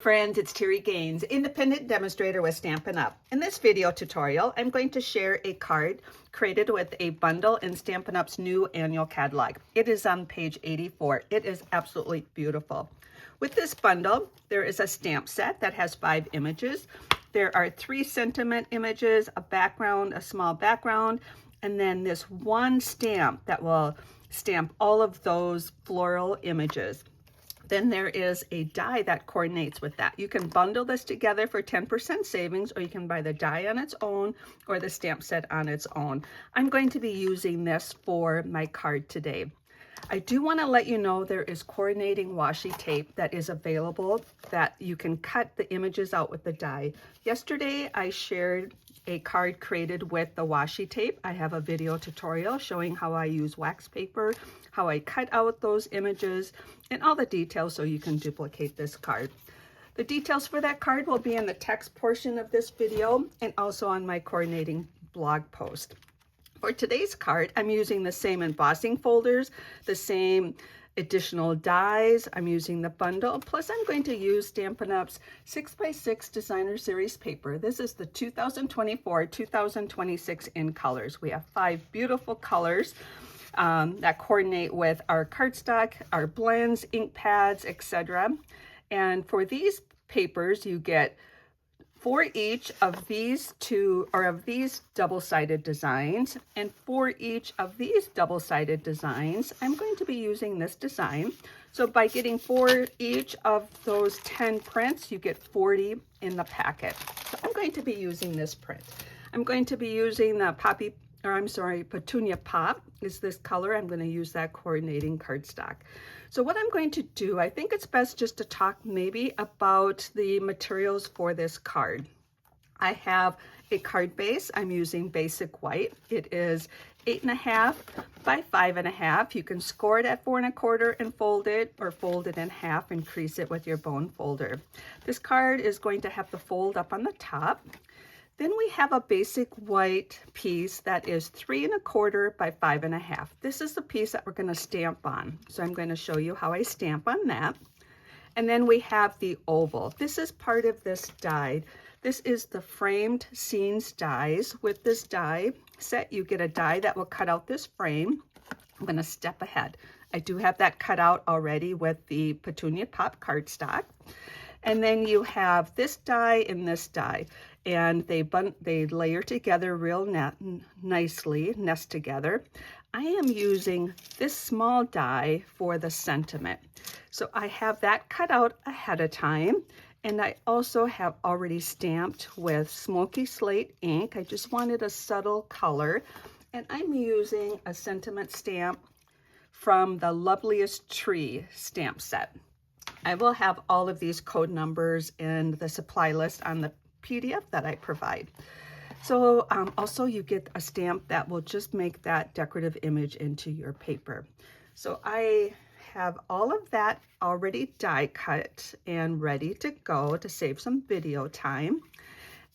friends, it's Terry Gaines, independent demonstrator with Stampin' Up. In this video tutorial, I'm going to share a card created with a bundle in Stampin' Up's new annual catalog. It is on page 84. It is absolutely beautiful. With this bundle, there is a stamp set that has 5 images. There are 3 sentiment images, a background, a small background, and then this one stamp that will stamp all of those floral images. Then there is a die that coordinates with that. You can bundle this together for 10% savings, or you can buy the die on its own or the stamp set on its own. I'm going to be using this for my card today. I do want to let you know there is coordinating washi tape that is available that you can cut the images out with the die. Yesterday I shared a card created with the washi tape. I have a video tutorial showing how I use wax paper, how I cut out those images, and all the details so you can duplicate this card. The details for that card will be in the text portion of this video and also on my coordinating blog post. For today's card, I'm using the same embossing folders, the same additional dies. I'm using the bundle, plus I'm going to use Stampin' Up's 6x6 Designer Series paper. This is the 2024-2026 in colors. We have 5 beautiful colors that coordinate with our cardstock, our blends, ink pads, etc. And for these papers, you get 4 each of these double-sided designs, and for each of these double-sided designs, I'm going to be using this design. So by getting 4 each of those 10 prints, you get 40 in the packet. So I'm going to be using this print. I'm going to be using the Petunia Pop is this color. I'm going to use that coordinating cardstock. So what I'm going to do, I think it's best just to talk maybe about the materials for this card. I have a card base. I'm using basic white. It is 8.5 by 5.5. You can score it at 4 1/4 and fold it, or fold it in half and crease it with your bone folder. This card is going to have the fold up on the top. Then we have a basic white piece that is 3 1/4 by 5.5. This is the piece that we're going to stamp on. So I'm going to show you how I stamp on that. And then we have the oval. This is part of this die. This is the framed scenes dies. With this die set, you get a die that will cut out this frame. I'm going to step ahead. I do have that cut out already with the Petunia Pop cardstock. And then you have this die and this die, and they layer together real nicely, nest together. I am using this small die for the sentiment. So I have that cut out ahead of time, and I also have already stamped with smoky slate ink. I just wanted a subtle color, and I'm using a sentiment stamp from the Loveliest Tree stamp set. I will have all of these code numbers in the supply list on the PDF that I provide. So also you get a stamp that will just make that decorative image into your paper. So I have all of that already die cut and ready to go to save some video time.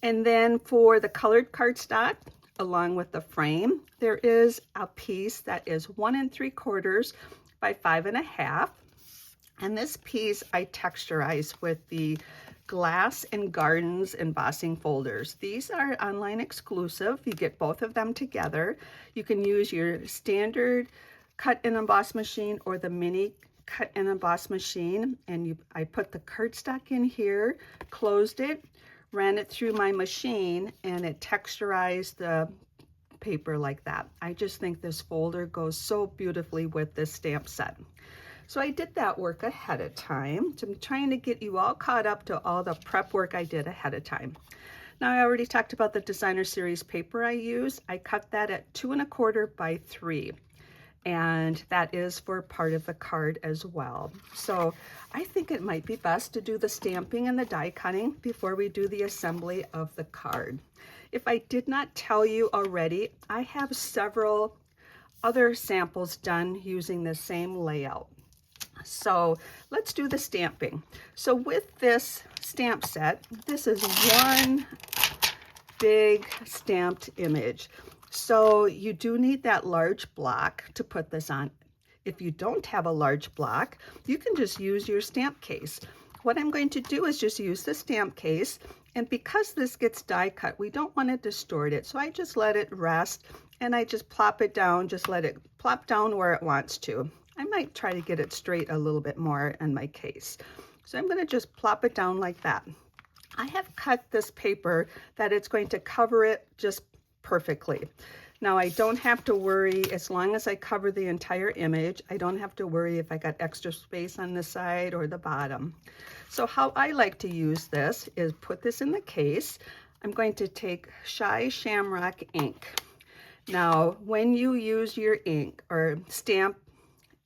And then for the colored cardstock, along with the frame, there is a piece that is 1 3/4 by 5.5. And this piece I texturize with the Glass and Gardens embossing folders. These are online exclusive. You get both of them together. You can use your standard cut and emboss machine or the mini cut and emboss machine. And I put the cardstock in here, closed it, ran it through my machine, and it texturized the paper like that. I just think this folder goes so beautifully with this stamp set. So I did that work ahead of time. So I'm trying to get you all caught up to all the prep work I did ahead of time. Now I already talked about the Designer Series paper I use. I cut that at 2 1/4 by 3. And that is for part of the card as well. So I think it might be best to do the stamping and the die cutting before we do the assembly of the card. If I did not tell you already, I have several other samples done using the same layout. So let's do the stamping. So with this stamp set, this is one big stamped image. So you do need that large block to put this on. If you don't have a large block, you can just use your stamp case. what I'm going to do is just use the stamp case, and because this gets die cut, we don't want to distort it, so I just let it rest and I just plop it down, just let it plop down where it wants to. I might try to get it straight a little bit more in my case. So I'm going to just plop it down like that. I have cut this paper that it's going to cover it just perfectly. Now I don't have to worry, as long as I cover the entire image, I don't have to worry if I got extra space on the side or the bottom. So how I like to use this is put this in the case. I'm going to take Shy Shamrock ink. Now, when you use your ink or stamp,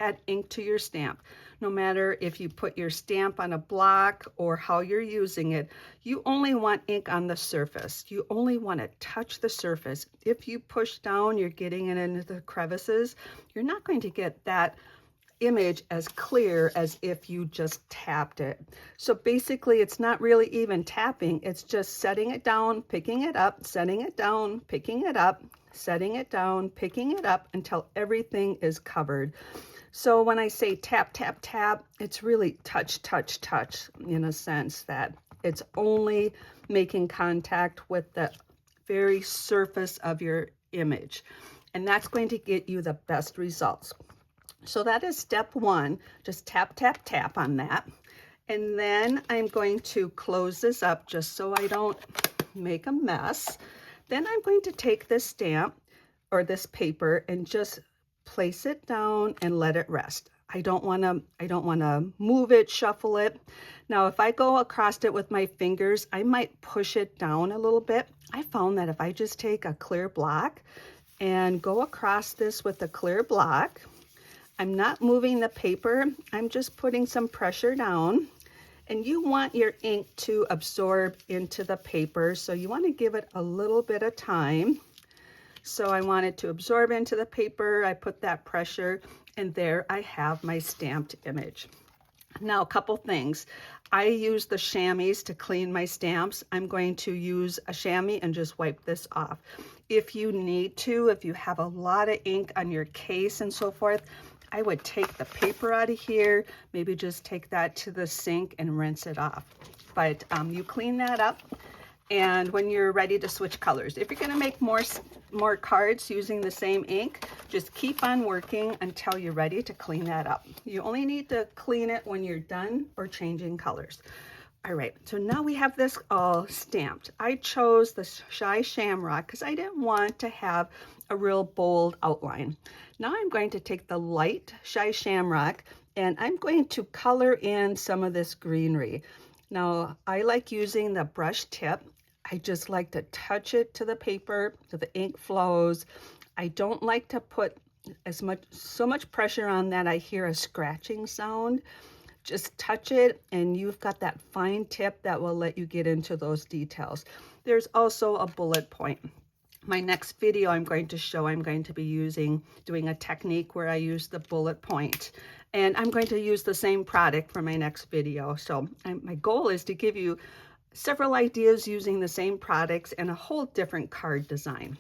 add ink to your stamp, no matter if you put your stamp on a block or how you're using it, you only want ink on the surface. You only want to touch the surface. If you push down, you're getting it into the crevices. You're not going to get that image as clear as if you just tapped it. So basically, it's not really even tapping. It's just setting it down, picking it up, setting it down, picking it up, setting it down, picking it up until everything is covered. So when I say tap, tap, tap, it's really touch, touch, touch, in a sense that it's only making contact with the very surface of your image. And that's going to get you the best results. So that is step one. Just tap, tap, tap on that. And then I'm going to close this up just so I don't make a mess. Then I'm going to take this stamp or this paper and just place it down and let it rest. I don't want to move it, shuffle it. Now, if I go across it with my fingers, I might push it down a little bit. I found that if I just take a clear block and go across this with a clear block, I'm not moving the paper. I'm just putting some pressure down. And you want your ink to absorb into the paper, so you want to give it a little bit of time. So I want it to absorb into the paper. I put that pressure, and there I have my stamped image. Now, a couple things. I use the chamois to clean my stamps. I'm going to use a chamois and just wipe this off. If you need to, if you have a lot of ink on your case and so forth, I would take the paper out of here, maybe just take that to the sink and rinse it off. But you clean that up, and when you're ready to switch colors, if you're going to make more cards using the same ink, just keep on working until you're ready to clean that up. You only need to clean it when you're done or changing colors. All right, so now we have this all stamped. I chose the Shy Shamrock because I didn't want to have a real bold outline. Now I'm going to take the light Shy Shamrock and I'm going to color in some of this greenery. Now I like using the brush tip. I just like to touch it to the paper so the ink flows. I don't like to put so much pressure on that I hear a scratching sound. Just touch it and you've got that fine tip that will let you get into those details. There's also a bullet point. My next video I'm going to be doing a technique where I use the bullet point. And I'm going to use the same product for my next video. So my goal is to give you several ideas using the same products and a whole different card design.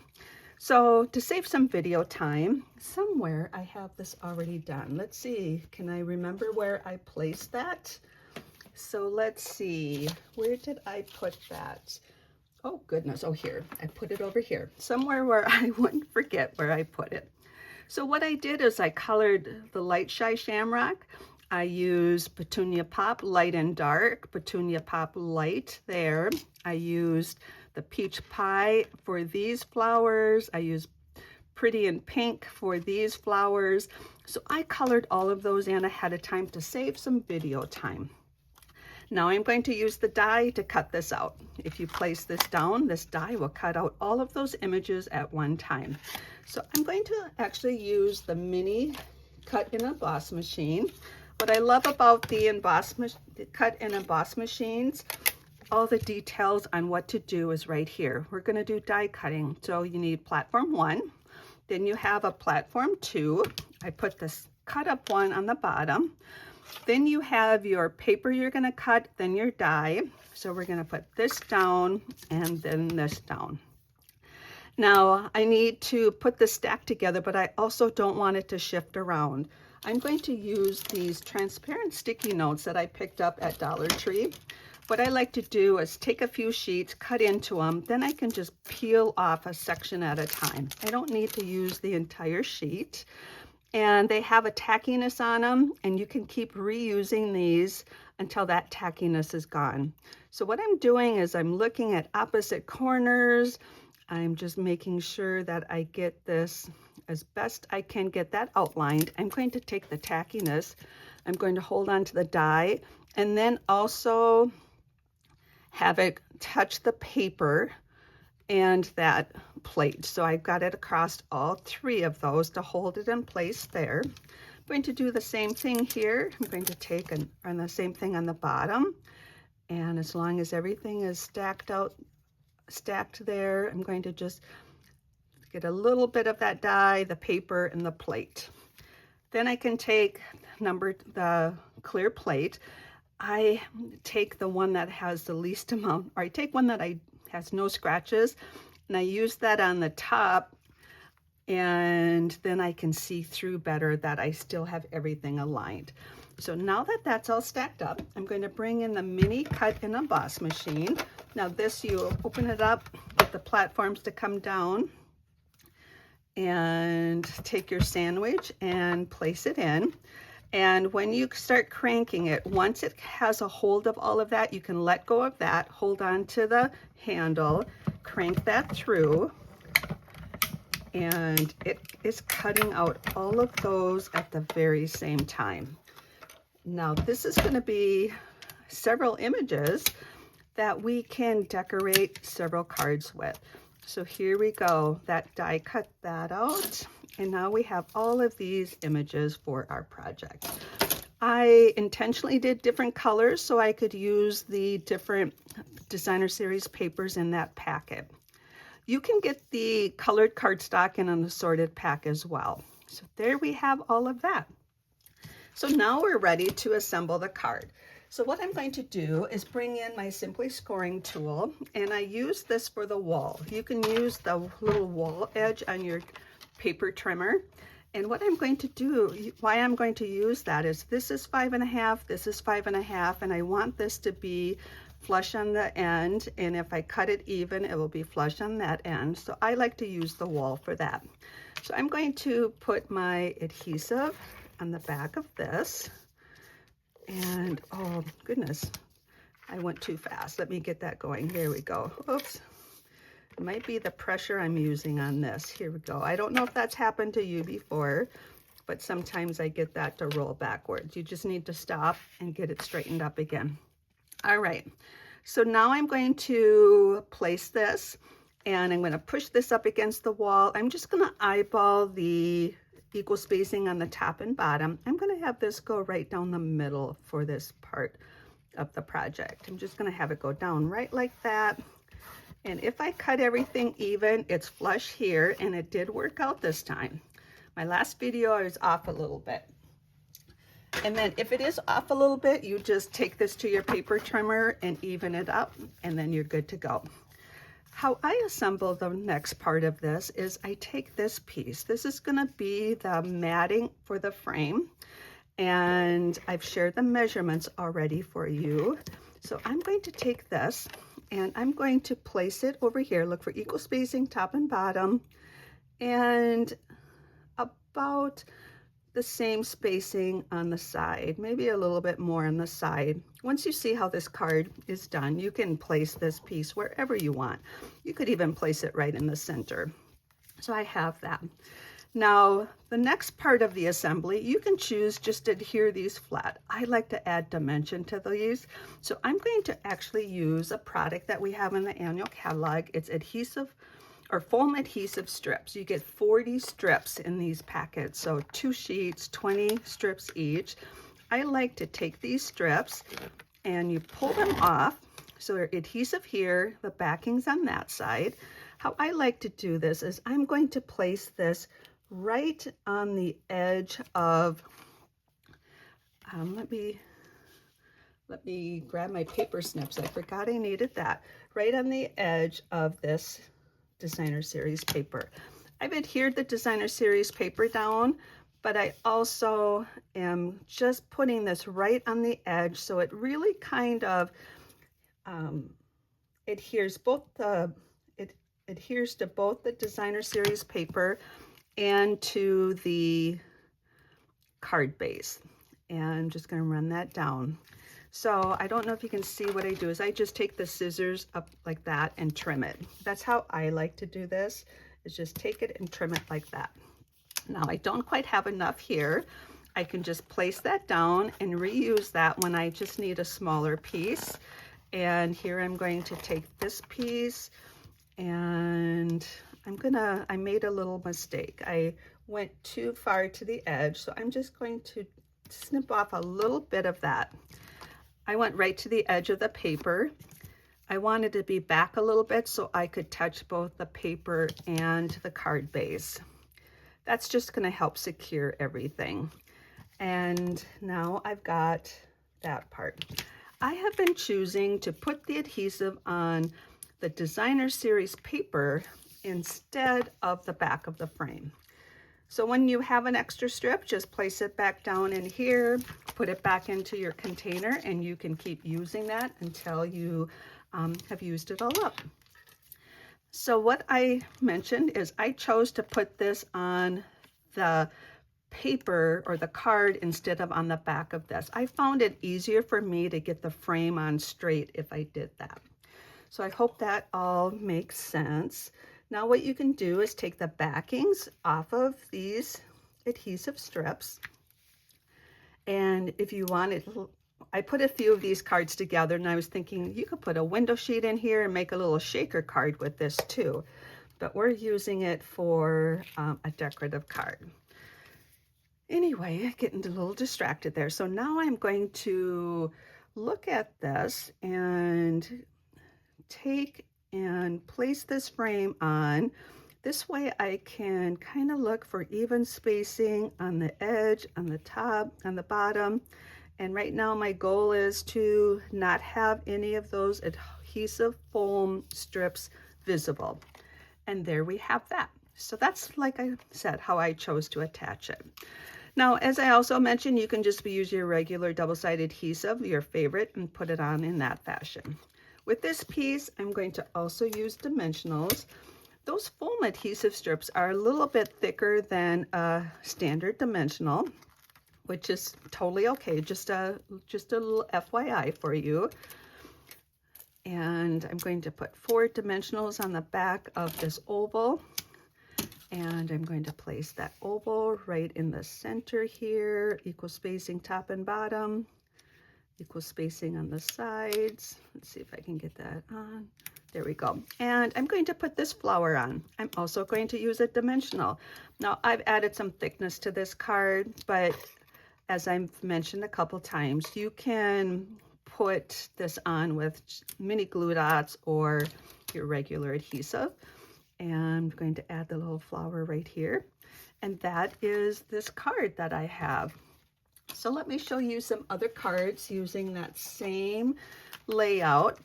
So to save some video time, somewhere I have this already done. Let's see, can I remember where I placed that? So let's see, where did I put that? Oh goodness, oh here, I put it over here, somewhere where I wouldn't forget where I put it. So what I did is I colored the light Shy Shamrock. I used Petunia Pop Light and Dark, Petunia Pop Light there. I used the Peach Pie for these flowers. I used Pretty in Pink for these flowers. So I colored all of those in ahead of time to save some video time. Now I'm going to use the die to cut this out. If you place this down, this die will cut out all of those images at one time. So I'm going to actually use the mini cut and emboss machine. What I love about the cut and emboss machines, all the details on what to do is right here. We're going to do die cutting. So you need platform 1, then you have a platform 2. I put this cut up one on the bottom. Then you have your paper you're going to cut, then your die. So we're going to put this down and then this down. Now I need to put the stack together, but I also don't want it to shift around. I'm going to use these transparent sticky notes that I picked up at Dollar Tree. What I like to do is take a few sheets, cut into them, then I can just peel off a section at a time. I don't need to use the entire sheet. And they have a tackiness on them, and you can keep reusing these until that tackiness is gone. So what I'm doing is I'm looking at opposite corners. I'm just making sure that I get this as best I can get that outlined. I'm going to take the tackiness, I'm going to hold on to the die, and then also have it touch the paper and that plate. So I've got it across all three of those to hold it in place there. I'm going to do the same thing here. I'm going to take and run the same thing on the bottom. And as long as everything is stacked there, I'm going to just get a little bit of that die, the paper, and the plate. Then I can take the clear plate. I take the one that has the least amount, or I take one that has no scratches, and I use that on the top, and then I can see through better that I still have everything aligned. So now that that's all stacked up, I'm going to bring in the mini cut and emboss machine. Now this, you open it up, get the platforms to come down, and take your sandwich and place it in. And when you start cranking it, once it has a hold of all of that, you can let go of that, hold on to the handle, crank that through, and it is cutting out all of those at the very same time. Now this is going to be several images that we can decorate several cards with. So here we go, that die cut that out, and now we have all of these images for our project. I intentionally did different colors so I could use the different designer series papers in that packet. You can get the colored cardstock in an assorted pack as well. So there we have all of that. So now we're ready to assemble the card. So what I'm going to do is bring in my Simply Scoring tool, and I use this for the wall. You can use the little wall edge on your paper trimmer. And what I'm going to do, why I'm going to use that is this is 5.5, this is 5.5, and I want this to be flush on the end, and if I cut it even, it will be flush on that end. So I like to use the wall for that. So I'm going to put my adhesive on the back of this. And oh goodness, I went too fast. Let me get that going. There we go. Oops. It might be the pressure I'm using on this. Here we go. I don't know if that's happened to you before, but sometimes I get that to roll backwards. You just need to stop and get it straightened up again. All right. So now I'm going to place this, and I'm going to push this up against the wall. I'm just going to eyeball the equal spacing on the top and bottom. I'm going to have this go right down the middle for this part of the project. I'm just going to have it go down right like that. And if I cut everything even, it's flush here, and it did work out this time. My last video, I was off a little bit. And then if it is off a little bit, you just take this to your paper trimmer and even it up, and then you're good to go. How I assemble the next part of this is I take this piece. This is going to be the matting for the frame, and I've shared the measurements already for you. So I'm going to take this and I'm going to place it over here. Look for equal spacing top and bottom, and about the same spacing on the side, maybe a little bit more on the side. Once you see how this card is done, you can place this piece wherever you want. You could even place it right in the center. So I have that. Now, the next part of the assembly, you can choose just to adhere these flat. I like to add dimension to these. So I'm going to actually use a product that we have in the annual catalog. It's adhesive or foam adhesive strips. You get 40 strips in these packets. So 2 sheets, 20 strips each. I like to take these strips and you pull them off. So they're adhesive here, the backing's on that side. How I like to do this is I'm going to place this right on the edge of, let me grab my paper snips. I forgot I needed that. Right on the edge of this designer series paper. I've adhered the designer series paper down, but I also am just putting this right on the edge so it really kind of adheres adheres to both the designer series paper and to the card base. And I'm just going to run that down. So I don't know if you can see what I do is I just take the scissors up like that and trim it. That's how I like to do this, is just take it and trim it like that. Now I don't quite have enough here. I can just place that down and reuse that when I just need a smaller piece. And here I'm going to take this piece, and I made a little mistake. I went too far to the edge, so I'm just going to snip off a little bit of that. I went right to the edge of the paper. I wanted to be back a little bit so I could touch both the paper and the card base. That's just going to help secure everything. And now I've got that part. I have been choosing to put the adhesive on the designer series paper instead of the back of the frame. So when you have an extra strip, just place it back down in here, put it back into your container, and you can keep using that until you have used it all up. So what I mentioned is I chose to put this on the paper or the card instead of on the back of this. I found it easier for me to get the frame on straight if I did that. So I hope that all makes sense. Now what you can do is take the backings off of these adhesive strips. And if you wanted, I put a few of these cards together and I was thinking you could put a window sheet in here and make a little shaker card with this too. But we're using it for a decorative card. Anyway, getting a little distracted there. So now I'm going to look at this and take and place this frame on. This way I can kind of look for even spacing on the edge, on the top, on the bottom. And right now my goal is to not have any of those adhesive foam strips visible. And there we have that. So that's, like I said, how I chose to attach it. Now, as I also mentioned, you can just use your regular double-sided adhesive, your favorite, and put it on in that fashion. With this piece, I'm going to also use dimensionals. Those foam adhesive strips are a little bit thicker than a standard dimensional, which is totally okay. Just a little FYI for you. And I'm going to put 4 dimensionals on the back of this oval. And I'm going to place that oval right in the center here, equal spacing top and bottom, equal spacing on the sides. Let's see if I can get that on. There we go. And I'm going to put this flower on. I'm also going to use a dimensional. Now I've added some thickness to this card, but as I've mentioned a couple times, you can put this on with mini glue dots or your regular adhesive. And I'm going to add the little flower right here. And that is this card that I have. So let me show you some other cards using that same layout.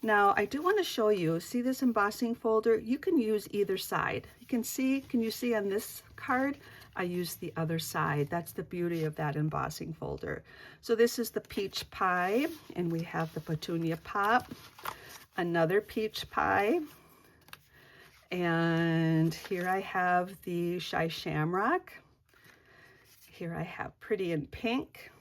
Now I do want to show you, see this embossing folder? You can use either side. Can you see on this card? I use the other side. That's the beauty of that embossing folder. So this is the peach pie, and we have the petunia pop, another peach pie, and here I have the Shy Shamrock. Here I have Pretty in Pink.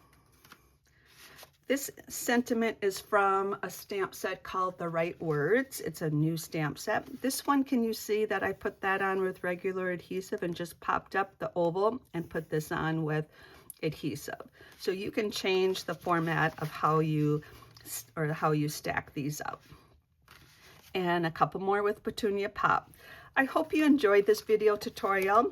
This sentiment is from a stamp set called The Right Words. It's a new stamp set. This one, can you see that I put that on with regular adhesive and just popped up the oval and put this on with adhesive. So you can change the format of how you stack these up. And a couple more with Petunia Pop. I hope you enjoyed this video tutorial.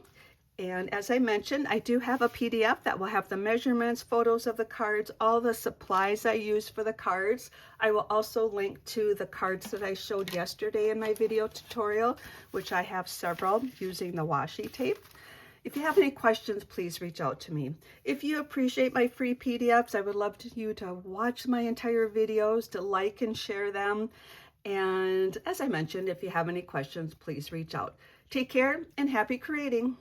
And as I mentioned, I do have a PDF that will have the measurements, photos of the cards, all the supplies I use for the cards. I will also link to the cards that I showed yesterday in my video tutorial, which I have several using the washi tape. If you have any questions, please reach out to me. If you appreciate my free PDFs, I would love you to watch my entire videos, to like and share them. And as I mentioned, if you have any questions, please reach out. Take care and happy creating.